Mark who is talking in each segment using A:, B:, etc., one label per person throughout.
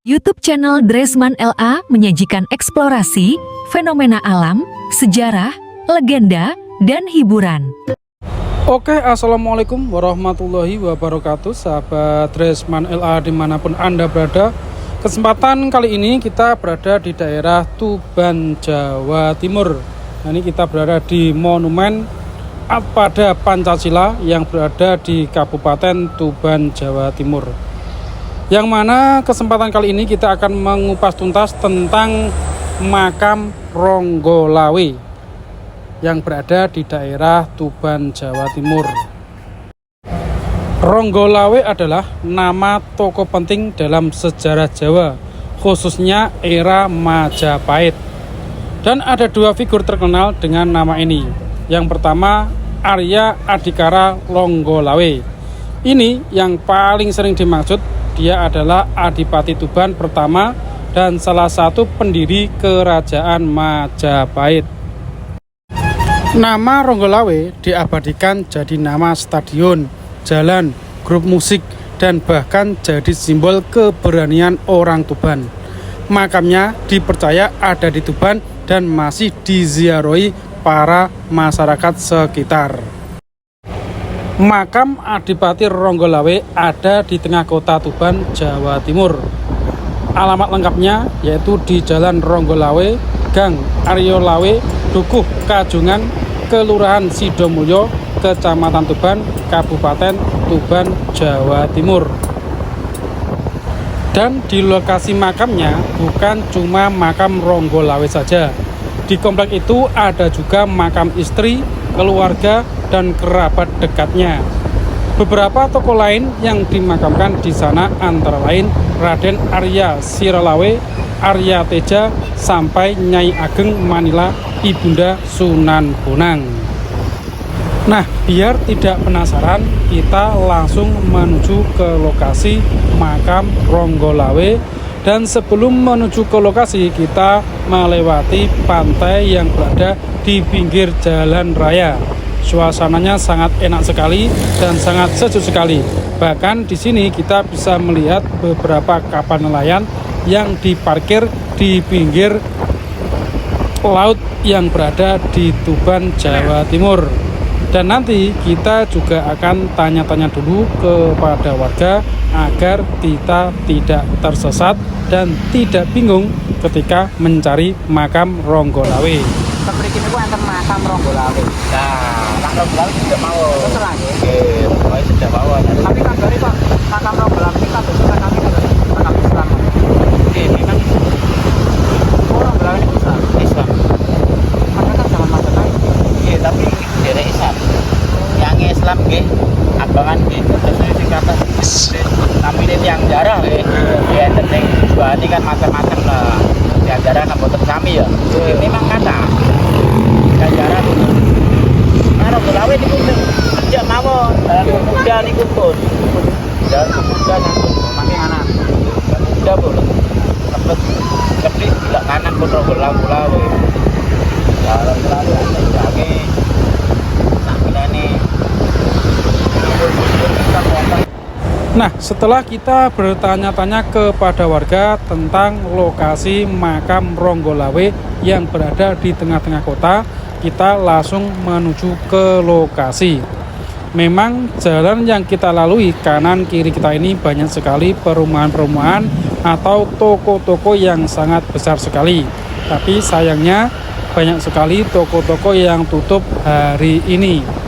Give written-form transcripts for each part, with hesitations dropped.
A: YouTube channel Dresman LA menyajikan eksplorasi, fenomena alam, sejarah, legenda, dan hiburan.
B: Oke, assalamualaikum warahmatullahi wabarakatuh, sahabat Dresman LA dimanapun Anda berada. Kesempatan kali ini kita berada di daerah Tuban, Jawa Timur. Nah, ini kita berada di Monumen pada Pancasila yang berada di Kabupaten Tuban, Jawa Timur. Yang mana kesempatan kali ini kita akan mengupas tuntas tentang makam Ronggolawe yang berada di daerah Tuban, Jawa Timur. Ronggolawe adalah nama tokoh penting dalam sejarah Jawa, khususnya era Majapahit. Dan ada dua figur terkenal dengan nama ini. Yang pertama, Arya Adhikara Ronggolawe. Ini yang paling sering dimaksud. Dia adalah Adipati Tuban pertama dan salah satu pendiri kerajaan Majapahit. Nama Ronggolawe diabadikan jadi nama stadion, jalan, grup musik, dan bahkan jadi simbol keberanian orang Tuban. Makamnya dipercaya ada di Tuban dan masih diziarahi para masyarakat sekitar. Makam Adipati Ronggolawe ada di tengah kota Tuban, Jawa Timur. Alamat lengkapnya yaitu di Jalan Ronggolawe, Gang Aryo Lawe, Dukuh Kajungan, Kelurahan Sidomulyo, Kecamatan Tuban, Kabupaten Tuban, Jawa Timur. Dan di lokasi makamnya bukan cuma makam Ronggolawe saja. Di komplek itu ada juga makam istri, keluarga, dan kerabat dekatnya. Beberapa tokoh lain yang dimakamkan di sana antara lain Raden Arya Siralawe, Arya Teja, sampai Nyai Ageng Manila Ibunda Sunan Bonang. Nah, biar tidak penasaran, kita langsung menuju ke lokasi makam Ronggolawe. Dan sebelum menuju ke lokasi, kita melewati pantai yang berada di pinggir jalan raya. Suasananya sangat enak sekali dan sangat sejuk sekali. Bahkan di sini kita bisa melihat beberapa kapal nelayan yang diparkir di pinggir laut yang berada di Tuban, Jawa Timur. Dan nanti kita juga akan tanya-tanya dulu kepada warga agar kita tidak tersesat dan tidak bingung ketika mencari makam Ronggolawe.
C: Mriki niku enten makam Ronggolawe.
D: Nah, Pak Ronggolawe sudah mau.
C: Setelah nggih.
D: Nggih, Ronggolawe sudah mau.
C: Tapi kabare Pak, makam Ronggolawe iki kadosan kami makam Islam.
D: Nggih, memang
C: Oh, Ronggolawe niku Islam. Padahal kan zaman Majapahit.
D: nggih, tapi dari Islam. Yang Islam nggih, abangan nggih, terus sing kata namine yang jarah nggih. Ya enten jual kan macam-macam lah. Yang jarah kan boten sami ya. Memang kata yang jarah Nah, Ronggolawe niku sejak mawon dalam pemuda niku pun. Dalam pemuda nanggung makin anak. Pemuda pun cepet cepet tidak kanan pun Ronggolawe. Ronggolawe jage
B: Nah, setelah kita bertanya-tanya kepada warga tentang lokasi makam Ronggolawe yang berada di tengah-tengah kota, kita langsung menuju ke lokasi. Memang jalan yang kita lalui kanan kiri kita ini banyak sekali perumahan-perumahan atau toko-toko yang sangat besar sekali. Tapi sayangnya banyak sekali toko-toko yang tutup hari ini.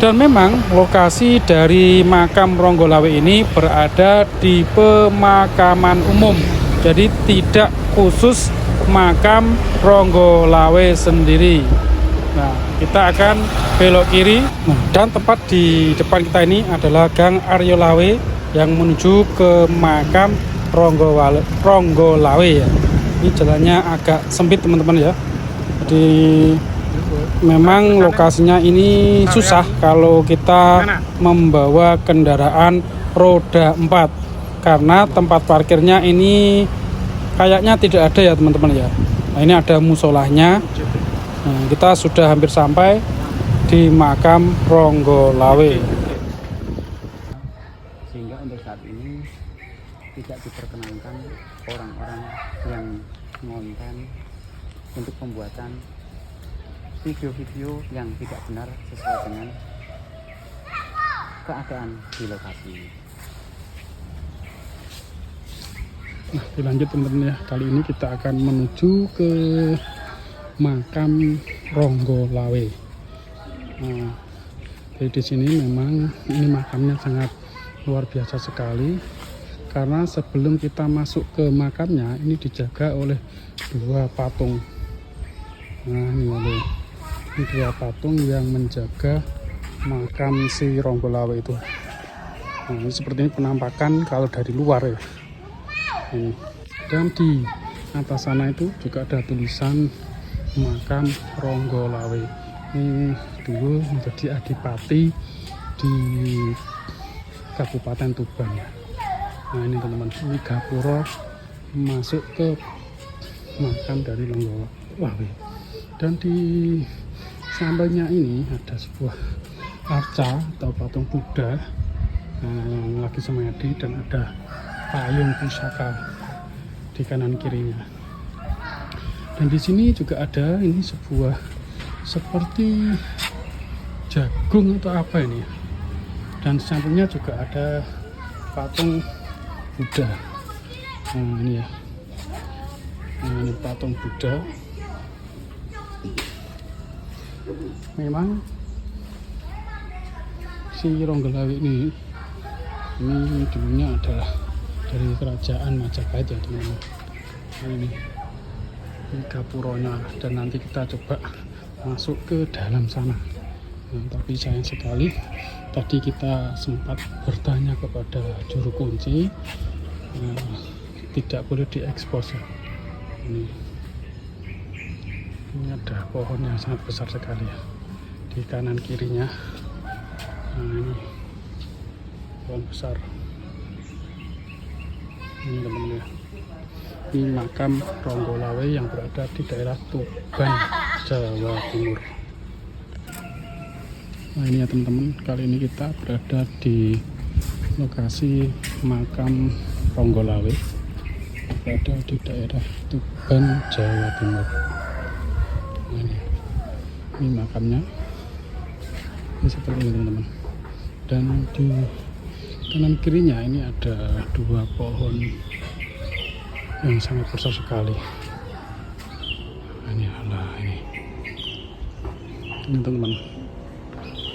B: Dan memang lokasi dari makam Ronggolawe ini berada di pemakaman umum. Jadi tidak khusus makam Ronggolawe sendiri. Nah, kita akan belok kiri. Dan tepat di depan kita ini adalah Gang Aryo Lawe yang menuju ke makam Ronggolawe ya. Ini jalannya agak sempit teman-teman ya. Jadi memang lokasinya ini susah kalau kita membawa kendaraan roda 4 karena tempat parkirnya ini kayaknya tidak ada ya teman-teman ya. Nah, ini ada musolahnya. Nah, kita sudah hampir sampai di makam Ronggolawe.
C: Sehingga untuk saat ini tidak diperkenankan orang-orang yang ngonten untuk pembuatan video-video yang tidak benar sesuai dengan keadaan di lokasi.
B: Nah, dilanjut teman-teman ya. Kali ini kita akan menuju ke makam Ronggolawe. Nah, jadi di sini memang ini makamnya sangat luar biasa sekali karena sebelum kita masuk ke makamnya ini dijaga oleh dua patung. Nah, ini dua patung yang menjaga makam si Ronggolawe itu. Nah, ini seperti ini penampakan kalau dari luar ya. Ini. Dan di atas sana itu juga ada tulisan makam Ronggolawe. Ini dulu menjadi adipati di Kabupaten Tuban. Nah, ini teman-teman, ini gapura masuk ke makam dari Ronggolawe. Dan di sampingnya ini ada sebuah arca atau patung Buddha yang lagi semedi dan ada payung pusaka di kanan kirinya. Dan di sini juga ada ini sebuah seperti jagung atau apa ini. Dan di sampingnya juga ada patung Buddha. Nah, ini ya. Nah, ini patung Buddha. Memang si Ronggolawe ini dulunya adalah dari kerajaan Majapahit ya teman-teman. Nah, ini gapuronya dan nanti kita coba masuk ke dalam sana. Nah, tapi sayang sekali tadi kita sempat bertanya kepada juru kunci, tidak boleh diekspos ya. Ini ada pohon yang sangat besar sekali ya di kanan kirinya. Nah, ini pohon besar. Ini teman-teman ya. Ini makam Ronggolawe yang berada di daerah Tuban, Jawa Timur. Nah, ini ya teman-teman, kali ini kita berada di lokasi makam Ronggolawe, berada di daerah Tuban, Jawa Timur. Nah, ini makamnya. Ini seperti ini teman-teman. Dan di kanan kirinya ini ada dua pohon yang sangat besar sekali. Nah, ini teman-teman.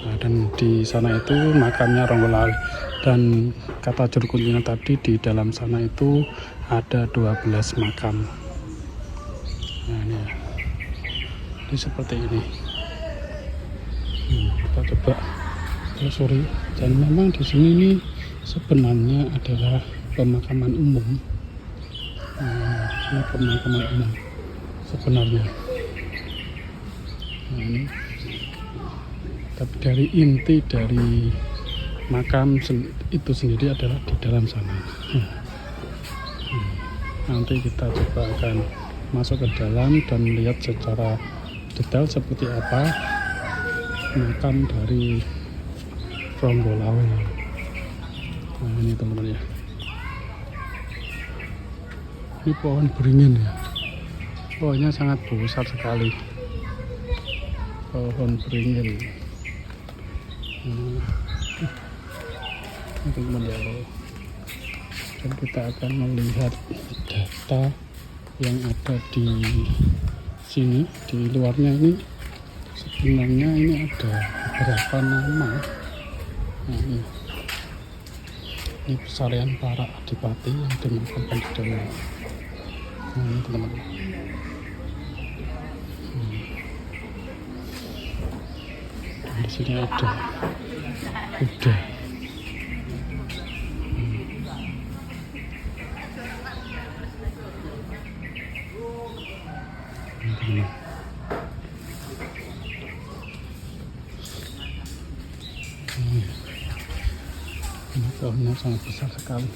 B: Nah, dan di sana itu makamnya Ronggolawe. Dan kata juru kuncinya tadi di dalam sana itu ada 12 makam. Nah, ini ya. Ini seperti ini. Kita coba telusuri. Dan memang di sini ini sebenarnya adalah pemakaman umum. Ini pemakaman umum sebenarnya. Nah, ini. Tapi dari inti dari makam itu sendiri adalah di dalam sana. Nanti kita coba akan masuk ke dalam dan melihat secara detail seperti apa makam dari Ronggolawe. Nah, ini teman-teman ya. Ini pohon beringin ya. Pohonnya sangat besar sekali. Pohon beringin. Ini teman-teman ya. Dan kita akan melihat data yang ada di sini. Di luarnya ini sebenarnya ini ada beberapa nama. Nah, ini pesarian para adipati yang dimakamkan di dalam. Nah, ini teman-teman. Di sini ada Buddha. Ini pohonnya sangat besar sekali.